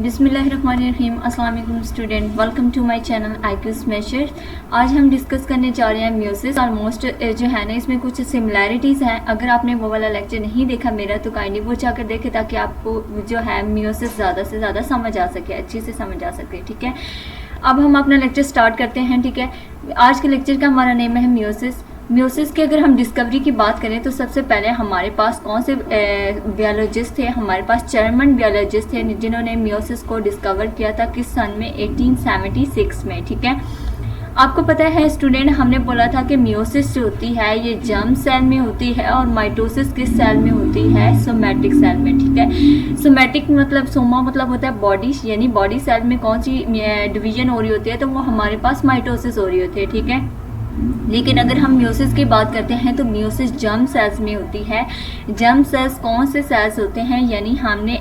बिस्मिल्लाहिर्रहमानिर्रहीम। अस्सलाम वालेकुम student, welcome to my channel IQ smasher. आज हम डिस्कस करने जा रहे हैं म्यूसिस। ऑलमोस्ट जो है ना इसमें कुछ सिमिलैरिटीज़ हैं। अगर आपने वो वाला लेक्चर नहीं देखा मेरा तो काइंडली वो जाकर देखें ताकि आपको जो है म्यूसिस ज़्यादा से ज़्यादा समझ आ सके, अच्छे से समझ आ सके। ठीक है, अब हम अपना लेक्चर स्टार्ट करते हैं। ठीक है, आज के लेक्चर का हमारा नेम है म्यूसिस। म्यूसिस की अगर हम डिस्कवरी की बात करें तो सबसे पहले हमारे पास कौन से बायोलॉजिस्ट थे? हमारे पास जर्मन बायोलॉजिस्ट थे जिन्होंने म्यूसिस को डिस्कवर किया था किस सन में? 1876 में। ठीक है, आपको पता है स्टूडेंट, हमने बोला था कि म्यूसिस जो होती है ये जर्म सेल में होती है और माइटोसिस किस सेल में होती है? सोमैटिक सेल में। ठीक है, सोमैटिक मतलब सोमा मतलब होता है बॉडी, यानी बॉडी सेल में कौन सी डिवीजन हो रही होती है तो वो हमारे पास माइटोसिस हो रही होती है। ठीक है, लेकिन अगर हम म्यूसिस की बात करते हैं तो म्यूसिस जर्म सेल्स में होती है। जर्म सेल्स कौन से सेल्स होते हैं? यानी हमने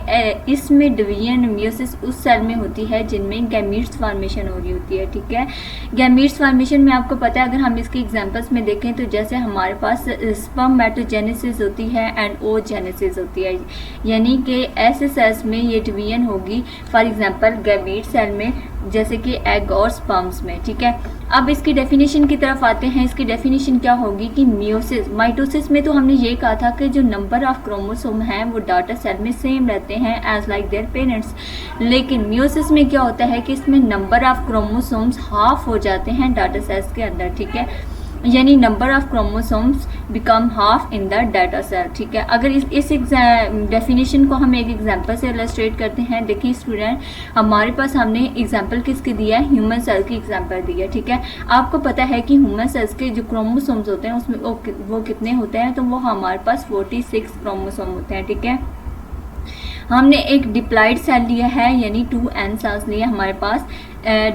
इसमें डिवीजन म्यूसिस उस सेल में होती है जिनमें गैमीट्स फॉर्मेशन हो रही होती है। ठीक है, गैमीट्स फॉर्मेशन में आपको पता है, अगर हम इसके एग्जांपल्स में देखें तो जैसे हमारे पास स्पर्मेटोजेनेसिस होती है एंड ओजेनेसिस होती है, यानी कि ऐसे सेल्स में ये डिवीजन होगी। फॉर एग्जांपल गैमीट सेल में, जैसे कि एग और स्पर्म्स में। ठीक है, अब इसकी डेफिनेशन की तरफ आते हैं। इसकी डेफिनेशन क्या होगी कि म्यूसिस, माइटोसिस में तो हमने ये कहा था कि जो नंबर ऑफ क्रोमोसोम हैं वो डाटा सेल में सेम रहते हैं एज लाइक देयर पेरेंट्स। लेकिन म्यूसिस में क्या होता है कि इसमें नंबर ऑफ क्रोमोसोम्स हाफ हो जाते हैं डाटा सेल्स के अंदर। ठीक है, यानी number of chromosomes become half in the daughter cell. ठीक है, अगर इस डेफिनेशन को हम एक एग्जांपल से इलस्ट्रेट करते हैं। देखिए स्टूडेंट, हमारे पास हमने एग्जांपल किसकी दिया है? ह्यूमन सेल की एग्जांपल दी है। ठीक है, आपको पता है कि ह्यूमन सेल्स के जो क्रोमोसोम्स होते हैं उसमें वो कितने होते हैं? तो वो हमारे पास 46 क्रोमोसोम होते हैं। ठीक है, हमने एक डिप्लाइड सेल लिया है यानी 2n सेल्स लिए हमारे पास।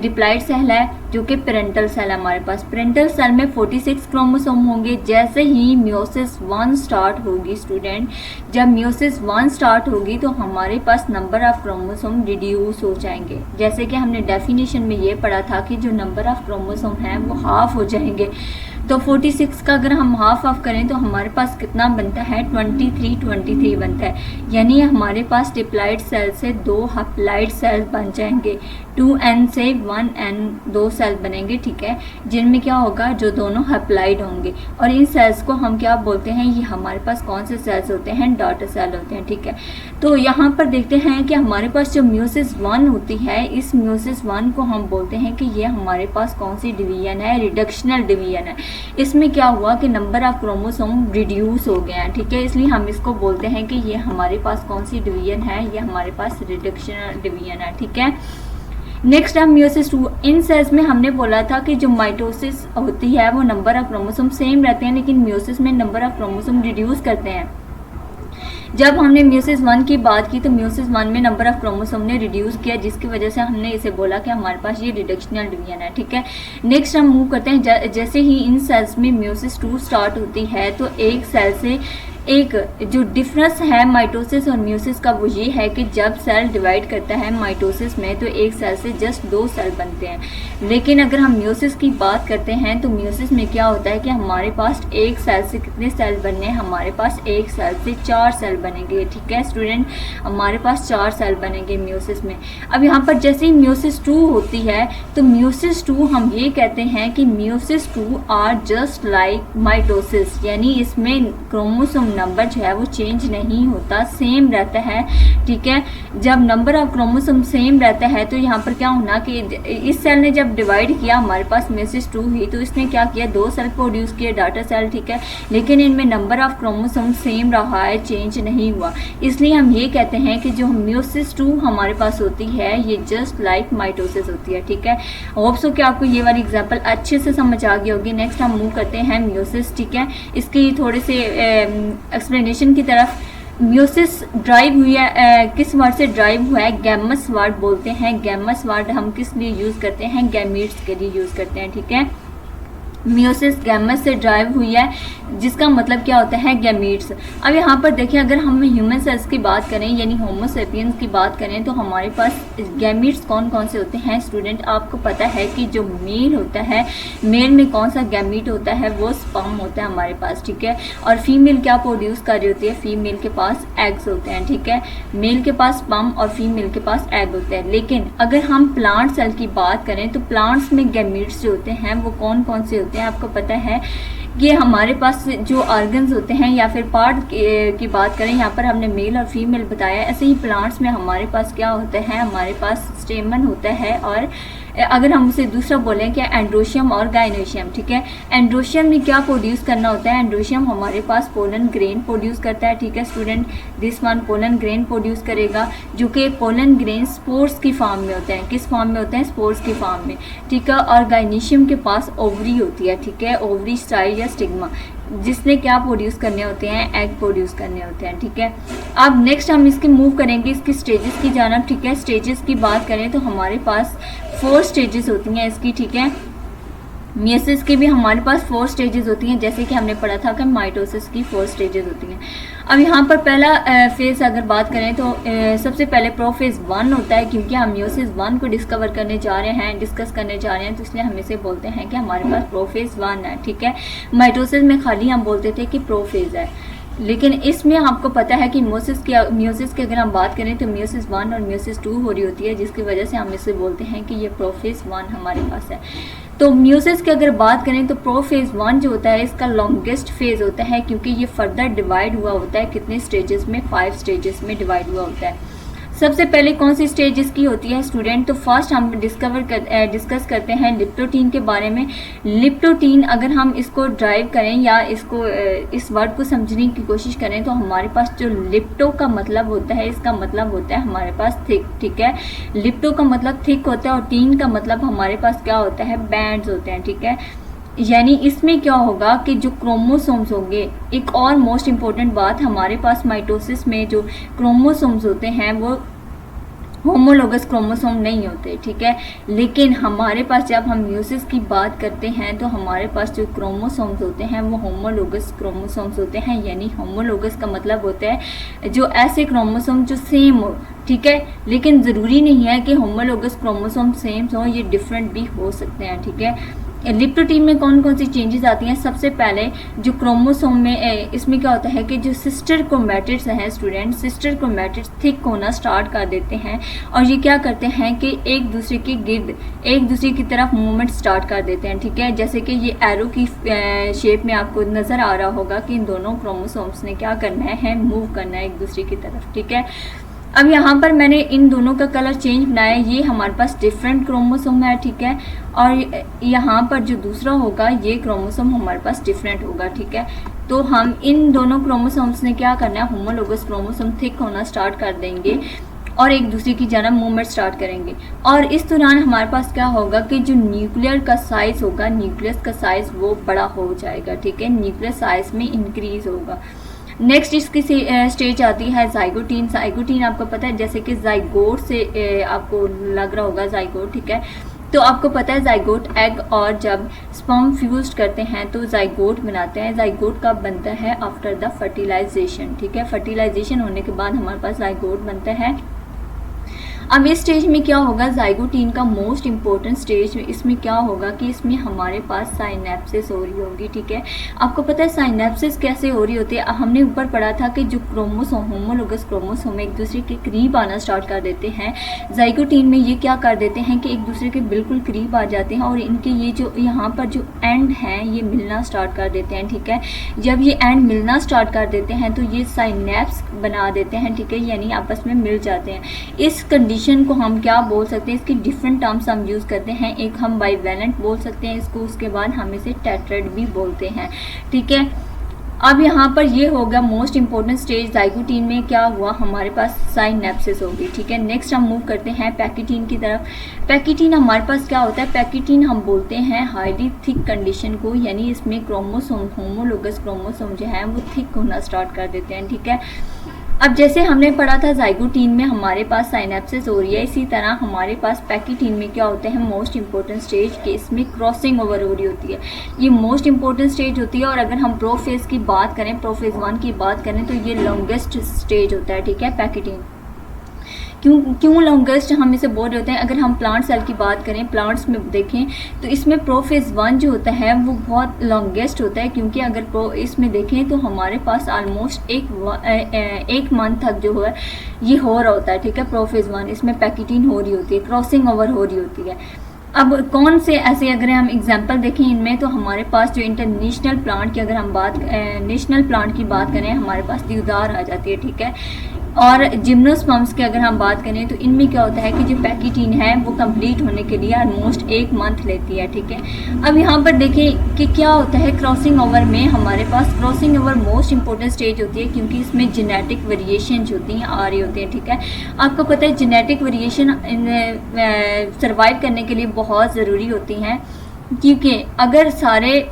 डिप्लाइड सेल है जो कि पेरेंटल सेल है हमारे पास। पेरेंटल सेल में 46 क्रोमोसोम होंगे। जैसे ही म्यूसिस 1 स्टार्ट होगी स्टूडेंट, जब म्यूसिस 1 स्टार्ट होगी तो हमारे पास नंबर ऑफ क्रोमोसोम रिड्यूस हो जाएंगे। जैसे कि हमने डेफिनेशन में ये पढ़ा था कि जो नंबर ऑफ क्रोमोसोम हैं वो हाफ हो जाएंगे। तो 46 का अगर हम हाफ ऑफ करें तो हमारे पास कितना बनता है? 23 बनता है। यानी हमारे पास डिप्लाइड सेल से 2 हैप्लाइड सेल बन जाएंगे। 2n से 1n 2 सेल बनेंगे। ठीक है, जिनमें क्या होगा? जो दोनों हैप्लाइड होंगे। और इन सेल्स को हम क्या बोलते हैं? ये हमारे पास कौन से सेल्स होते हैं? डॉटर सेल होते हैं। ठीक है, तो यहाँ पर देखते हैं कि हमारे पास जो म्यूसिस 1 होती है, इस म्यूसिस 1 को हम बोलते हैं कि ये हमारे पास कौन सी डिवीजन है? रिडक्शनल डिवीजन है। इसमें क्या हुआ कि नंबर ऑफ क्रोमोसोम रिड्यूस हो गए हैं। ठीक है, इसलिए हम इसको बोलते हैं कि ये हमारे पास कौन सी डिवीजन है? ये हमारे पास रिडक्शनल डिवीजन है। ठीक है, नेक्स्ट है म्यूसिस 2। इन सेल्स में हमने बोला था कि जो माइटोसिस होती है वो नंबर ऑफ क्रोमोसोम सेम रहते हैं, लेकिन म्यूसिस में नंबर ऑफ क्रोमोसोम रिड्यूस करते हैं। जब हमने म्यूसिस 1 की बात की तो म्यूसिस 1 में नंबर ऑफ क्रोमोसोम ने रिड्यूस किया, जिसकी वजह से हमने इसे बोला कि हमारे पास ये रिडक्शनल डिवीजन है। ठीक है, नेक्स्ट हम मूव करते हैं। जैसे ही इन सेल्स में म्यूसिस 2 स्टार्ट होती है तो एक सेल से एक जो डिफरेंस है माइटोसिस और म्यूसिस का वो ये है कि जब सेल डिवाइड करता है माइटोसिस में तो एक सेल से जस्ट 2 सेल बनते हैं। लेकिन अगर हम म्यूसिस की बात करते हैं तो म्यूसिस में क्या होता है कि हमारे पास एक सेल से कितने सेल बनने हैं? हमारे पास एक सेल से 4 सेल बनेंगे। ठीक है स्टूडेंट, हमारे पास 4 सेल बनेंगे म्यूसिस में। अब यहाँ पर जैसे ही म्यूसिस 2 होती है तो म्यूसिस 2 हम ये कहते हैं कि meiosis 2 are just like mitosis, यानी इसमें क्रोमोसोम नंबर जो है वो चेंज नहीं होता, सेम रहता है। ठीक है, जब नंबर ऑफ क्रोमोसोम सेम रहता है तो यहाँ पर क्या होना कि इस सेल ने जब डिवाइड किया हमारे पास म्यूसिस 2 ही, तो इसने क्या किया? 2 सेल प्रोड्यूस किए, डाटर सेल। ठीक है, लेकिन इनमें नंबर ऑफ क्रोमोसोम सेम रहा है, चेंज नहीं हुआ। इसलिए हम ये कहते हैं कि जो म्यूसिस 2 हमारे पास होती है ये जस्ट लाइक माइटोसिस होती है। ठीक है, होप सो कि आपको ये वाली एग्जांपल अच्छे से समझ आ गई होगी। नेक्स्ट हम मूव करते हैं म्यूसिस। ठीक है, इसकी थोड़े से एक्सप्लेनेशन की तरफ। म्यूसिस ड्राइव हुई है, किस वर्ड से ड्राइव हुआ है? गैमस वर्ड बोलते हैं। गैमस वर्ड हम किस लिए यूज़ करते हैं? गैमीट्स के लिए यूज़ करते हैं। ठीक है, मियोसिस गैमेट्स से ड्राइव हुई है, जिसका मतलब क्या होता है गैमीट्स। अब यहाँ पर देखिए, अगर हम ह्यूमन सेल्स की बात करें यानी होमो सेपियंस की बात करें तो हमारे पास गैमीट्स कौन कौन से होते हैं स्टूडेंट, आपको पता है कि जो मेल होता है, मेल में कौन सा गैमीट होता है, वो स्पर्म होता है हमारे पास, ठीक है। और फीमेल क्या प्रोड्यूस कर रही होती है, फीमेल के पास एग्स होते हैं, ठीक है। मेल के पास स्पर्म और फीमेल के पास एग होते हैं। लेकिन अगर हम प्लांट सेल की बात करें तो प्लांट्स में गैमीट्स जो होते हैं वो कौन कौन से होते हैं, आपको पता है कि हमारे पास जो ऑर्गन्स होते हैं या फिर पार्ट की बात करें, यहाँ पर हमने मेल और फीमेल बताया। ऐसे ही प्लांट्स में हमारे पास क्या होता है, हमारे पास स्टेमन होता है, और अगर हम उसे दूसरा बोलें क्या, एंड्रोशियम और गाइनोशियम, ठीक है। एंड्रोशियम में क्या प्रोड्यूस करना होता है, एंड्रोशियम हमारे पास पोलन ग्रेन प्रोड्यूस करता है, ठीक है student. This one pollen grain produce करेगा, जो कि पोलन ग्रेन स्पोर्स की फॉर्म में होते हैं। किस फॉर्म में होते हैं, स्पोर्स की फॉर्म में, ठीक है। और गाइनोशियम के पास ओवरी होती है, ठीक है, ओवरी स्टाइल या स्टिग्मा, जिसने क्या प्रोड्यूस करने होते हैं, एग प्रोड्यूस करने होते हैं, ठीक है। अब नेक्स्ट हम इसकी मूव करेंगे इसकी स्टेजेस की जानब, ठीक है। स्टेजेस की बात करें तो हमारे पास 4 स्टेजेस होती हैं इसकी, ठीक है। मियोसिस की भी हमारे पास 4 स्टेजेस होती हैं, जैसे कि हमने पढ़ा था कि माइटोसिस की 4 स्टेजेस होती हैं। अब यहाँ पर पहला फेज अगर बात करें तो सबसे पहले प्रोफेज 1 होता है, क्योंकि हम मियोसिस 1 को डिस्कस करने जा रहे हैं, तो इसलिए हम इसे बोलते हैं कि हमारे पास प्रोफेज 1 है, ठीक है। माइटोसिस में खाली हम बोलते थे कि प्रोफेज है, लेकिन इसमें आपको पता है कि मियोसिस की अगर हम बात करें तो मियोसिस 1 और मियोसिस 2 हो रही होती है, जिसकी वजह से हम इसे बोलते हैं कि ये प्रोफेज 1 हमारे पास है। तो मियोसिस की अगर बात करें तो प्रोफेज 1 जो होता है इसका लॉन्गेस्ट फेज होता है, क्योंकि ये फर्दर डिवाइड हुआ होता है कितने स्टेजेस में, 5 स्टेजेस में डिवाइड हुआ होता है। सबसे पहले कौन सी स्टेज इसकी होती है स्टूडेंट, तो फर्स्ट हम डिस्कस करते हैं लिप्टोटीन के बारे में। लिप्टोटीन अगर हम इसको ड्राइव करें या इसको इस वर्ड को समझने की कोशिश करें तो हमारे पास जो लिप्टो का मतलब होता है, इसका मतलब होता है हमारे पास थिक, ठीक है। लिप्टो का मतलब थिक होता है और टीन का मतलब हमारे पास क्या होता है, बैंड्स होते हैं, ठीक है। यानी इसमें क्या होगा कि जो क्रोमोसोम्स होंगे, एक और मोस्ट इम्पॉर्टेंट बात, हमारे पास माइटोसिस में जो क्रोमोसोम्स होते हैं वो होमोलोगस क्रोमोसोम नहीं होते, ठीक है। लेकिन हमारे पास जब हम मियोसिस की बात करते हैं तो हमारे पास जो क्रोमोसोम्स होते हैं वो होमोलोगस क्रोमोसोम्स होते हैं। यानी होमोलोगस का मतलब होता है जो ऐसे क्रोमोसोम जो सेम हो, ठीक है। लेकिन ज़रूरी नहीं है कि होमोलोगस क्रोमोसोम सेम हो, ये डिफरेंट भी हो सकते हैं, ठीक है। लिप्टोटीन में कौन कौन सी चेंजेस आती हैं, सबसे पहले जो क्रोमोसोम में इसमें क्या होता है कि जो सिस्टर क्रोमैटिड्स हैं स्टूडेंट, सिस्टर क्रोमैटिड्स थिक होना स्टार्ट कर देते हैं और ये क्या करते हैं कि एक दूसरे के गिर्द एक दूसरे की तरफ मूवमेंट स्टार्ट कर देते हैं, ठीक है। जैसे कि ये एरो की शेप में आपको नज़र आ रहा होगा कि इन दोनों क्रोमोसोम्स ने क्या करना है, मूव करना है एक दूसरे की तरफ, ठीक है। अब यहाँ पर मैंने इन दोनों का कलर चेंज बनाया, ये हमारे पास डिफरेंट क्रोमोसोम है, ठीक है। और यहाँ पर जो दूसरा होगा ये क्रोमोसोम हमारे पास डिफरेंट होगा, ठीक है। तो हम इन दोनों क्रोमोसोम्स ने क्या करना है, होमोलोगस क्रोमोसोम थिक होना स्टार्ट कर देंगे और एक दूसरे की जानब मूवमेंट स्टार्ट करेंगे। और इस दौरान हमारे पास क्या होगा कि जो न्यूक्लियर का साइज़ होगा, न्यूक्लियस का साइज़ वो बड़ा हो जाएगा, ठीक है। न्यूक्लियस साइज़ में इंक्रीज़ होगा। नेक्स्ट इसकी स्टेज आती है जाइगोटीन। जाइगोटीन आपको पता है जैसे कि जाइगोट से आपको लग रहा होगा जाइगोट, ठीक है। तो आपको पता है जाइगोट एग और जब स्पर्म फ्यूज करते हैं तो जाइगोट बनाते हैं। जाइगोट कब बनता है, आफ्टर द फर्टिलाइजेशन, ठीक है। फर्टिलाइजेशन होने के बाद हमारे पास जाइगोट बनता है। अब इस स्टेज में क्या होगा, जाइगोटीन का मोस्ट इम्पोर्टेंट स्टेज इसमें क्या होगा कि इसमें हमारे पास साइनेप्सिस हो रही होगी, ठीक है। आपको पता है साइनेप्सिस कैसे हो रही होती है, हमने ऊपर पढ़ा था कि जो क्रोमोसोम होमोलोगस क्रोमोसोम एक दूसरे के करीब आना स्टार्ट कर देते हैं। जाइगोटीन में ये क्या कर देते हैं कि एक दूसरे के बिल्कुल करीब आ जाते हैं और इनके ये जो यहाँ पर जो एंड हैं ये मिलना स्टार्ट कर देते हैं, ठीक है। जब ये एंड मिलना स्टार्ट कर देते हैं तो ये साइनेप्स बना देते हैं, ठीक है, यानी आपस में मिल जाते हैं। इस कंडीशन को हम क्या बोल सकते हैं, इसकी डिफरेंट टर्म्स हम यूज़ करते हैं। एक हम बाइवेलेंट बोल सकते हैं इसको, उसके बाद हम इसे टेट्राइड भी बोलते हैं, ठीक है। अब यहाँ पर ये होगा मोस्ट इंपॉर्टेंट स्टेज, जाइगोटीन में क्या हुआ, हमारे पास साइनेप्सिस होगी, ठीक है। नेक्स्ट हम मूव करते हैं पैकिटीन की तरफ। पैकिटीन हमारे पास क्या होता है, पैकिटीन हम बोलते हैं हाईली थिक कंडीशन को, यानी इसमें क्रोमोसोम होमोलोगस क्रोमोसोम जो है वो थिक होना स्टार्ट कर देते हैं, ठीक है। अब जैसे हमने पढ़ा था जाइगोटीन में हमारे पास साइनेप्सिस हो रही है, इसी तरह हमारे पास पैकिटीन में क्या होता है, मोस्ट इंपॉर्टेंट स्टेज के इसमें क्रॉसिंग ओवर हो रही होती है। ये मोस्ट इंपॉर्टेंट स्टेज होती है। और अगर हम प्रोफेज की बात करें, प्रोफेज 1 की बात करें, तो ये लॉन्गेस्ट स्टेज होता है, ठीक है, पैकिटीन। क्यों लॉन्गेस्ट हम इसे बोल रहे होते हैं? अगर हम प्लांट सेल की बात करें, प्लांट्स में देखें तो इसमें प्रोफेज 1 जो होता है वो बहुत लॉन्गेस्ट होता है, क्योंकि अगर इसमें देखें तो हमारे पास ऑलमोस्ट एक मंथ तक जो है ये हो रहा होता है, ठीक है, प्रोफेज 1। इसमें पैकिटीन हो रही होती है, क्रॉसिंग ओवर हो रही होती है। अब कौन से ऐसे अगर हम एग्जांपल देखें इनमें, तो हमारे पास जो इंटरनेशनल प्लांट की अगर हम नेशनल प्लांट की बात करें, हमारे पास देवदार आ जाती है, ठीक है। और जिम्नोस्पर्म्स की अगर हम बात करें तो इनमें क्या होता है कि जो पैकिटीन है वो कंप्लीट होने के लिए ऑलमोस्ट 1 मंथ लेती है, ठीक है। अब यहाँ पर देखें कि क्या होता है क्रॉसिंग ओवर में, हमारे पास crossing over most important stage होती है, क्योंकि इसमें जेनेटिक वेरिएशन होती हैं, आ रही होती हैं, ठीक है। आपको पता है जेनेटिक वेरिएशन सर्वाइव करने के लिए बहुत ज़रूरी होती हैं, क्योंकि अगर सारे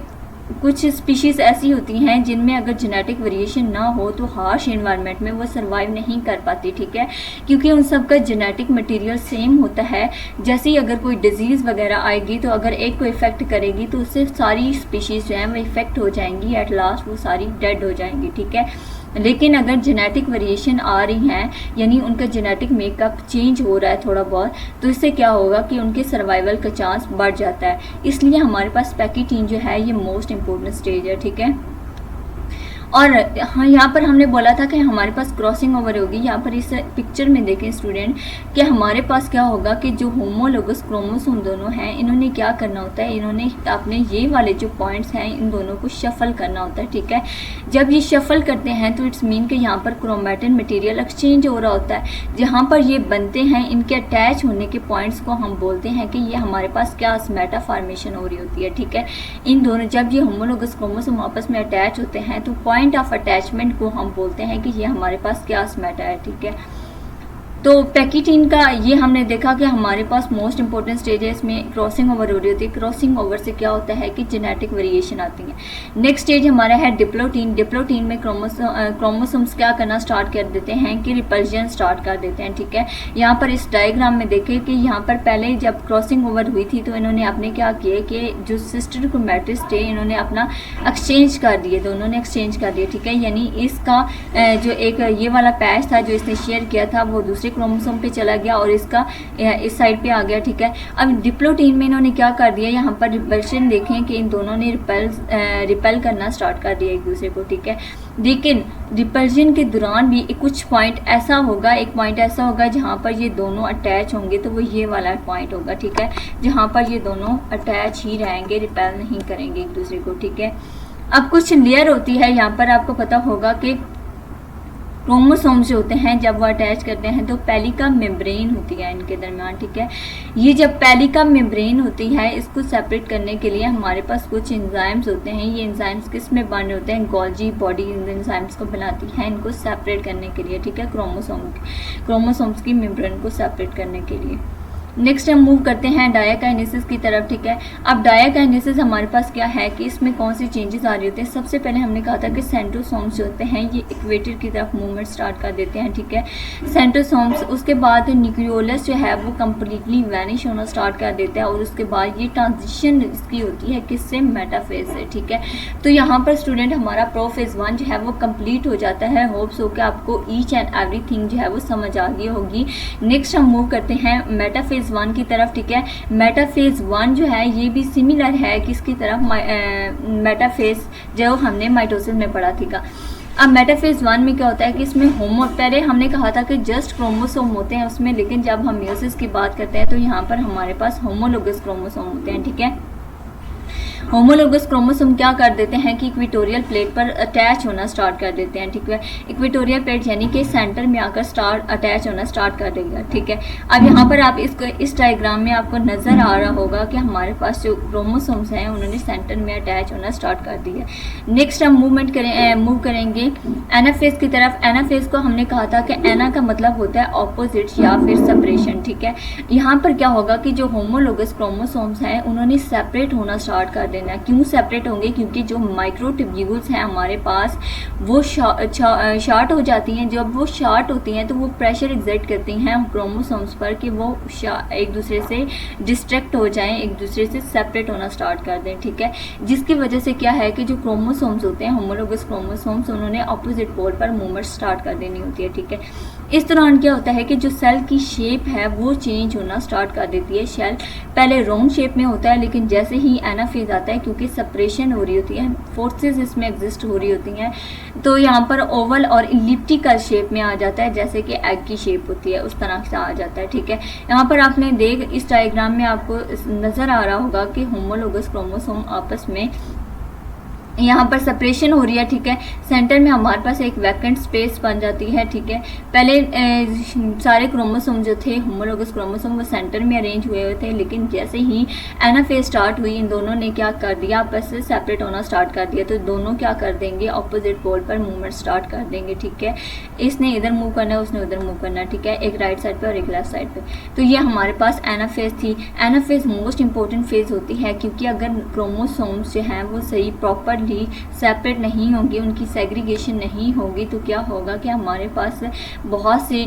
कुछ स्पीशीज़ ऐसी होती हैं जिनमें अगर जेनेटिक वेरिएशन ना हो तो हार्श एनवायरनमेंट में वो सर्वाइव नहीं कर पाती, ठीक है, क्योंकि उन सब का जेनेटिक मटेरियल सेम होता है। जैसे ही अगर कोई डिजीज़ वगैरह आएगी तो अगर एक को इफ़ेक्ट करेगी तो उससे सारी स्पीशीज़ जो हैं वो इफ़ेक्ट हो जाएंगी, एट लास्ट वो सारी डेड हो जाएंगी, ठीक है। लेकिन अगर जेनेटिक वेरिएशन आ रही हैं, यानी उनका जेनेटिक मेकअप चेंज हो रहा है थोड़ा बहुत, तो इससे क्या होगा कि उनके सर्वाइवल का चांस बढ़ जाता है। इसलिए हमारे पास पैकिटीन जो है ये मोस्ट इंपॉर्टेंट स्टेज है, ठीक है। और हाँ, यहाँ पर हमने बोला था कि हमारे पास क्रॉसिंग ओवर होगी। यहाँ पर इस पिक्चर में देखें स्टूडेंट कि हमारे पास क्या होगा कि जो होमोलोगस क्रोमोसोम दोनों हैं, इन्होंने क्या करना होता है, इन्होंने अपने ये वाले जो पॉइंट्स हैं इन दोनों को शफल करना होता है, ठीक है। जब ये शफल करते हैं तो इट्स मीन कि यहाँ पर क्रोमैटिन मटेरियल एक्सचेंज हो रहा होता है। जहाँ पर ये बनते हैं, इनके अटैच होने के पॉइंट्स को हम बोलते हैं कि ये हमारे पास क्या स्मेटा फॉर्मेशन हो रही होती है, ठीक है। इन दोनों जब ये होमोलोगस क्रोमोसोम आपस में अटैच होते हैं तो पॉइंट ऑफ अटैचमेंट को हम बोलते हैं कि ये हमारे पास क्या स्मेटा है, ठीक है। तो पैकिटीन का ये हमने देखा कि हमारे पास मोस्ट इंपॉर्टेंट स्टेज है, इसमें क्रॉसिंग ओवर हो रही होती है। क्रॉसिंग ओवर से क्या होता है कि जेनेटिक वेरिएशन आती है। नेक्स्ट स्टेज हमारा है डिप्लोटीन। डिप्लोटीन में क्रोमोसोम्स क्या करना स्टार्ट कर देते हैं कि रिपल्जन स्टार्ट कर देते हैं, ठीक है। यहाँ पर इस डायग्राम में देखें कि यहाँ पर पहले जब क्रॉसिंग ओवर हुई थी तो इन्होंने आपने क्या किया कि जो सिस्टर क्रोमैटिड्स थे इन्होंने अपना एक्सचेंज कर दिए, दोनों ने एक्सचेंज कर दिए, ठीक है। यानी इसका जो एक ये वाला पैच था जो इसने शेयर किया था वो दूसरे क्रोमोसोम पे चला गया और इसका इस साइड पे आ गया, ठीक है। अब डिप्लोटीन में इन्होंने क्या कर दिया, यहाँ पर रिपल्शन देखें कि इन दोनों ने रिपेल करना स्टार्ट कर दिया एक दूसरे को, ठीक है। लेकिन रिपल्जन के दौरान भी कुछ पॉइंट ऐसा होगा, एक पॉइंट ऐसा होगा जहाँ पर ये दोनों अटैच होंगे, तो वो ये वाला पॉइंट होगा, ठीक है, जहाँ पर ये दोनों अटैच ही रहेंगे, रिपेल नहीं करेंगे एक दूसरे को, ठीक है। अब कुछ लेयर होती है, यहाँ पर आपको पता होगा कि क्रोमोसोम्स जो होते हैं जब वो अटैच करते हैं तो पेलिका मेम्ब्रेन होती है इनके दरमियान, ठीक है। ये जब पेलिका मेम्ब्रेन होती है, इसको सेपरेट करने के लिए हमारे पास कुछ एंजाइम्स होते हैं। ये एंजाइम्स किस में बन रहे होते हैं, गोल्जी बॉडी इन एंजाइम्स को बनाती है इनको सेपरेट करने के लिए, ठीक है, क्रोमोसोम्स की मेम्ब्रेन को सेपरेट करने के लिए। नेक्स्ट हम मूव करते हैं डायाकाइनेसिस की तरफ, ठीक है। अब डायाकाइनेसिस हमारे पास क्या है कि इसमें कौन सी चेंजेस आ रही होते हैं। सबसे पहले हमने कहा था कि सेंट्रोसोम्स जो होते हैं ये इक्वेटर की तरफ मूवमेंट स्टार्ट कर देते हैं, ठीक है, सेंट्रोसोम्स। उसके बाद न्यूक्लियोलस जो है वो कम्प्लीटली वैनिश होना स्टार्ट कर देता है और उसके बाद ये ट्रांजिशन इसकी होती है किससे, मेटाफेज से, ठीक है। तो यहाँ पर स्टूडेंट हमारा प्रोफेज 1 जो है वो कम्प्लीट हो जाता है। होप्स हो कि आपको ईच एंड एवरीथिंग जो है वो समझ आ गई होगी। नेक्स्ट हम मूव करते हैं मेटाफेज 1 की तरफ, ठीक है। मेटाफेज 1 जो है ये भी सिमिलर है किसकी तरफ, मेटाफेज जो हमने माइटोसिस में पढ़ा थी का। अब मेटाफेज 1 में क्या होता है कि इसमें पहले हमने कहा था कि जस्ट क्रोमोसोम होते हैं उसमें, लेकिन जब हम मियोसिस की बात करते हैं तो यहाँ पर हमारे पास होमोलोगस क्रोमोसोम होते हैं, ठीक है। होमोलोगस क्रोमोसोम क्या कर देते हैं कि इक्वेटोरियल प्लेट पर अटैच होना स्टार्ट कर देते हैं, ठीक है। इक्वेटोरियल प्लेट यानी कि सेंटर में आकर अटैच होना स्टार्ट कर देगा, ठीक है। अब यहाँ पर आप इसको इस डायग्राम में आपको नज़र आ रहा होगा कि हमारे पास जो क्रोमोसोम्स हैं उन्होंने सेंटर में अटैच होना स्टार्ट कर दिया। नेक्स्ट हम मूव करेंगे एनाफेज की तरफ। एनाफेज को हमने कहा था कि एना का मतलब होता है ऑपोजिट या फिर सेपरेशन, ठीक है। यहाँ पर क्या होगा कि जो होमोलोगस क्रोमोसोम्स हैं उन्होंने सेपरेट होना स्टार्ट कर देना देना। क्यों सेपरेट होंगे? क्योंकि जो माइक्रोट्यूब्यूल्स हैं हमारे पास वो शार्ट हो जाती हैं। जब वो शार्ट होती हैं तो वो प्रेशर एग्जर्ट करती हैं क्रोमोसोम्स पर कि वो एक दूसरे से डिस्ट्रैक्ट हो जाएं, एक दूसरे से सेपरेट होना स्टार्ट कर दें, ठीक है। जिसकी वजह से क्या है कि जो क्रोमोसोम्स होते हैं होमोलोगस क्रोमोसोम्स, उन्होंने अपोजिट पोल पर मूवमेंट स्टार्ट कर देनी होती है, ठीक है। इस दौरान क्या होता है कि जो सेल की शेप है वो चेंज होना स्टार्ट कर देती है। सेल पहले राउंड शेप में होता है, लेकिन जैसे ही एनाफेज आता है, क्योंकि सेपरेशन हो रही होती है, फोर्सेस इसमें एग्जिस्ट हो रही होती हैं, तो यहाँ पर ओवल और इलिप्टिकल शेप में आ जाता है, जैसे कि एग की शेप होती है उस तरह से आ जाता है, ठीक है। यहाँ पर आपने इस डायग्राम में आपको नजर आ रहा होगा कि होमोलोगस क्रोमोसोम आपस में यहाँ पर सेपरेशन हो रही है, ठीक है। सेंटर में हमारे पास एक वैकेंट स्पेस बन जाती है, ठीक है। पहले सारे क्रोमोसोम जो थे होमोलोगस क्रोमोसोम वो सेंटर में अरेंज हुए हुए थे, लेकिन जैसे ही एनाफेज स्टार्ट हुई इन दोनों ने क्या कर दिया, आपस से सेपरेट होना स्टार्ट कर दिया। तो दोनों क्या कर देंगे, अपोजिट पोल पर मूवमेंट स्टार्ट कर देंगे, ठीक है। इसने इधर मूव करना है, उसने उधर मूव करना है, ठीक है। एक राइट साइड पर और एक लेफ्ट साइड पर। तो ये हमारे पास एनाफेज थी। एनाफेज मोस्ट इंपॉर्टेंट फेज होती है, क्योंकि अगर क्रोमोसोम्स जो हैं वो सही प्रॉपर सेपरेट नहीं होंगी, उनकी सेग्रीगेशन नहीं होगी, तो क्या होगा कि हमारे पास बहुत सी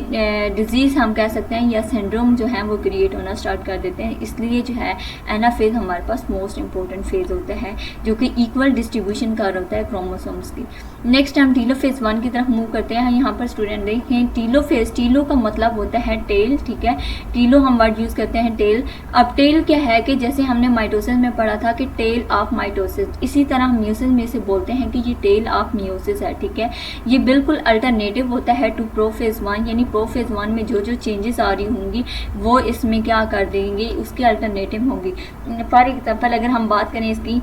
डिजीज़ हम कह सकते हैं या सिंड्रोम जो है वो क्रिएट होना स्टार्ट कर देते हैं। इसलिए जो है एनाफेज हमारे पास मोस्ट इंपॉर्टेंट फेज होता है, जो कि इक्वल डिस्ट्रीब्यूशन का होता है क्रोमोसोम्स की। नेक्स्ट हम टीलोफेज 1 की तरफ मूव करते हैं। यहाँ पर स्टूडेंट देखें टीलोफेज, टीलो का मतलब होता है टेल, ठीक है। टीलो हम वर्ड यूज करते हैं टेल। अब टेल क्या है कि जैसे हमने माइटोसिस में पढ़ा था कि टेल ऑफ माइटोसिस, इसी तरह म्यूसिस में से बोलते हैं कि ये टेल ऑफ म्यूसिस है, ठीक है। ये बिल्कुल अल्टरनेटिव होता है टू प्रोफेज 1, यानी प्रोफेज 1 में जो जो चेंजेस आ रही होंगी वो इसमें क्या कर देंगे, उसके अल्टरनेटिव होंगी। फॉर एग्जाम्पल अगर हम बात करें इसकी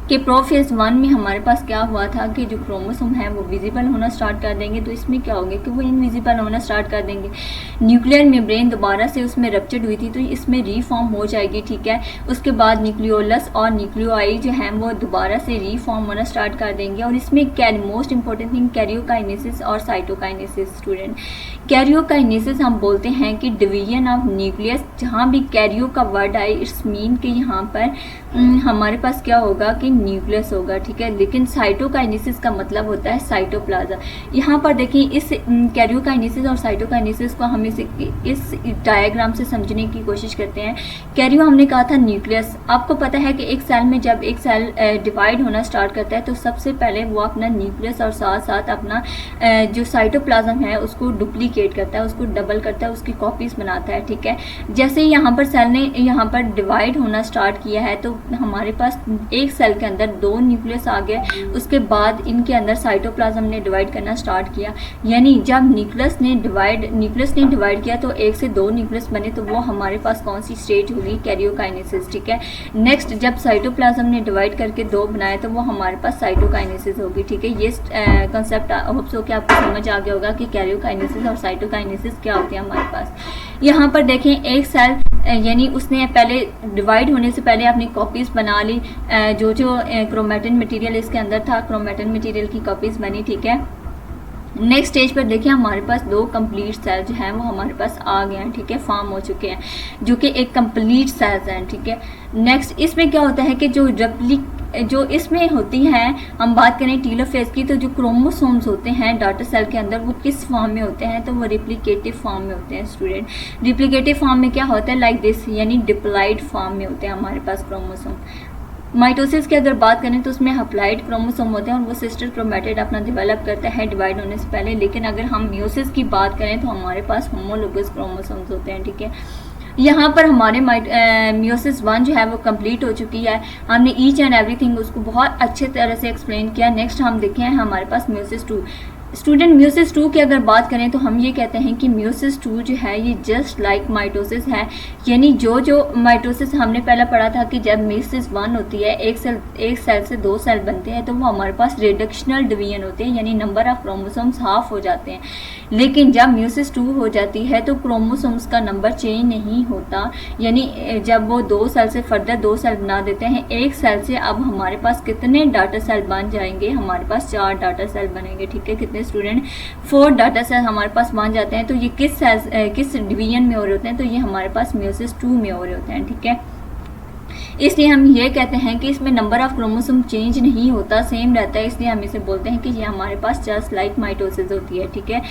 कि प्रोफेज 1 में हमारे पास क्या हुआ था कि जो क्रोमोसोम है वो विजिबल होना स्टार्ट कर देंगे, तो इसमें क्या होंगे कि वो इनविजिबल होना स्टार्ट कर देंगे। न्यूक्लियर मेम्ब्रेन दोबारा से उसमें रप्चर्ड हुई थी तो इसमें रीफॉर्म हो जाएगी, ठीक है। उसके बाद न्यूक्लियोलस और न्यूक्लियोआई जो हैं वो दोबारा से रीफॉर्म होना स्टार्ट कर देंगे। और इसमें मोस्ट इंपॉर्टेंट थिंग कैरियोकाइनेसिस और साइटोकाइनेसिस। स्टूडेंट कैरियोकाइनेसिस हम बोलते हैं कि डिवीजन ऑफ न्यूक्लियस, जहाँ भी कैरियो का वर्ड आए इट्स मीन कि यहाँ पर हमारे पास क्या होगा कि न्यूक्लियस होगा, ठीक है। लेकिन साइटोकाइनेसिस का मतलब होता है साइटोप्लाज्म। यहाँ पर देखिए इस कैरियोकाइनेसिस और साइटोकाइनेसिस को हम इस डायग्राम से समझने की कोशिश करते हैं। कैरियो हमने कहा था न्यूक्लियस। आपको पता है कि एक सेल में जब एक सेल डिवाइड होना स्टार्ट करता है तो सबसे पहले वो अपना न्यूक्लियस और साथ साथ अपना जो साइटोप्लाज्म है उसको डुप्लीकेट करता है, उसको डबल करता है, उसकी कॉपीज बनाता है, ठीक है। जैसे ही यहाँ पर सेल ने यहाँ पर डिवाइड होना स्टार्ट किया है तो हमारे पास एक सेल के अंदर 2 न्यूक्लियस आ गए। उसके बाद इनके अंदर साइटोप्लाज्म ने डिवाइड करना स्टार्ट किया, यानी जब न्यूक्लियस ने डिवाइड किया तो 1 से 2 न्यूक्लियस बने, तो वो हमारे पास कौन सी स्टेज होगी, कैरियोकाइनेसिस, ठीक है। नेक्स्ट जब साइटोप्लाज्म ने डिवाइड करके 2 बनाए तो वो हमारे पास साइटोकाइनेसिस होगी, ठीक है। ये कंसेप्ट होप सो कि आपको समझ आ गया होगा कि कैरियोकाइनेसिस और साइटोकाइनेसिस क्या होती है हमारे पास। यहाँ पर देखें एक सेल यानी उसने पहले डिवाइड होने से पहले अपनी कॉपीज बना ली, जो क्रोमेटिन मटेरियल इसके अंदर था क्रोमेटिन मटेरियल की कॉपीज बनी, ठीक है। नेक्स्ट स्टेज पर देखिए हमारे पास 2 कंप्लीट सेल्स जो हैं वो हमारे पास आ गए हैं, ठीक है, फॉर्म हो चुके हैं, जो कि एक कंप्लीट सेल्स हैं, ठीक है। नेक्स्ट इसमें क्या होता है कि जो इसमें होती हैं, हम बात करें टीलोफेज की, तो जो क्रोमोसोम्स होते हैं डाटा सेल के अंदर वो किस फॉर्म में होते हैं, तो वो रिप्लिकेटिव फॉर्म में होते हैं। स्टूडेंट रिप्लिकेटिव फॉर्म में क्या होता है, लाइक दिस, यानी डिप्लॉइड फॉर्म में होते हैं हमारे पास क्रोमोसोम। माइटोसिस की अगर बात करें तो उसमें हप्लॉइड क्रोमोसोम होते हैं और वो सिस्टर क्रोमैटिड अपना डेवलप करता है डिवाइड होने से पहले। लेकिन अगर हम म्यूसिस की बात करें तो हमारे पास होमोलोगस क्रोमोसोम्स होते हैं, ठीक है। यहाँ पर हमारे म्यूसिस 1 जो है वो कंप्लीट हो चुकी है। हमने ईच एंड एवरीथिंग उसको बहुत अच्छे तरह से एक्सप्लेन किया। नेक्स्ट हम देखें हमारे पास म्यूसिस 2। स्टूडेंट म्यूसिस 2 की अगर बात करें तो हम ये कहते हैं कि म्यूसिस 2 जो है ये जस्ट लाइक माइटोसिस है, यानी जो माइटोसिस हमने पहले पढ़ा था कि जब म्यूसिस 1 होती है एक सेल से 2 सेल बनते हैं तो वो हमारे पास रिडक्शनल डिवीजन होते हैं, यानी नंबर ऑफ क्रोमोसोम्स हाफ हो जाते हैं। लेकिन जब म्यूसिस 2 हो जाती है तो क्रोमोसोम्स का नंबर चेंज नहीं होता, यानी जब वो 2 सेल से फर्दर 2 सेल बना देते हैं, एक सेल से अब हमारे पास कितने डाटा सेल बन जाएंगे, हमारे पास 4 डाटा सेल बनेंगे, ठीक है। कितने स्टूडेंट 4 डाटा सेल हमारे पास बन जाते हैं। तो ये किस डिवीजन में हो रहे होते हैं, तो ये हमारे पास म्यूसिस 2 में हो रहे होते हैं, ठीक है। इसलिए हम ये कहते हैं कि इसमें नंबर ऑफ क्रोमोसोम चेंज नहीं होता, सेम रहता है, इसलिए हम इसे बोलते हैं कि ये हमारे पास जस्ट लाइक माइटोसिस होती है। ठीक है,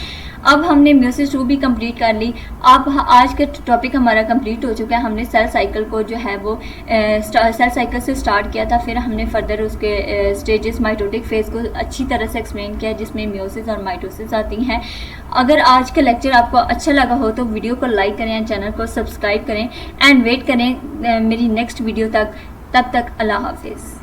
अब हमने म्यूसिस 2 भी कंप्लीट कर ली। अब आज का टॉपिक हमारा कंप्लीट हो चुका है। हमने सेल साइकिल को जो है वो सेल साइकिल से स्टार्ट किया था, फिर हमने फर्दर उसके स्टेजेस माइटोटिक फेज को अच्छी तरह से एक्सप्लेन किया जिसमें म्यूसिस और माइटोसिस आती हैं। अगर आज का लेक्चर आपको अच्छा लगा हो तो वीडियो को लाइक करें एंड चैनल को सब्सक्राइब करें एंड वेट करें मेरी नेक्स्ट वीडियो तक। तब तक अल्लाह हाफिज़।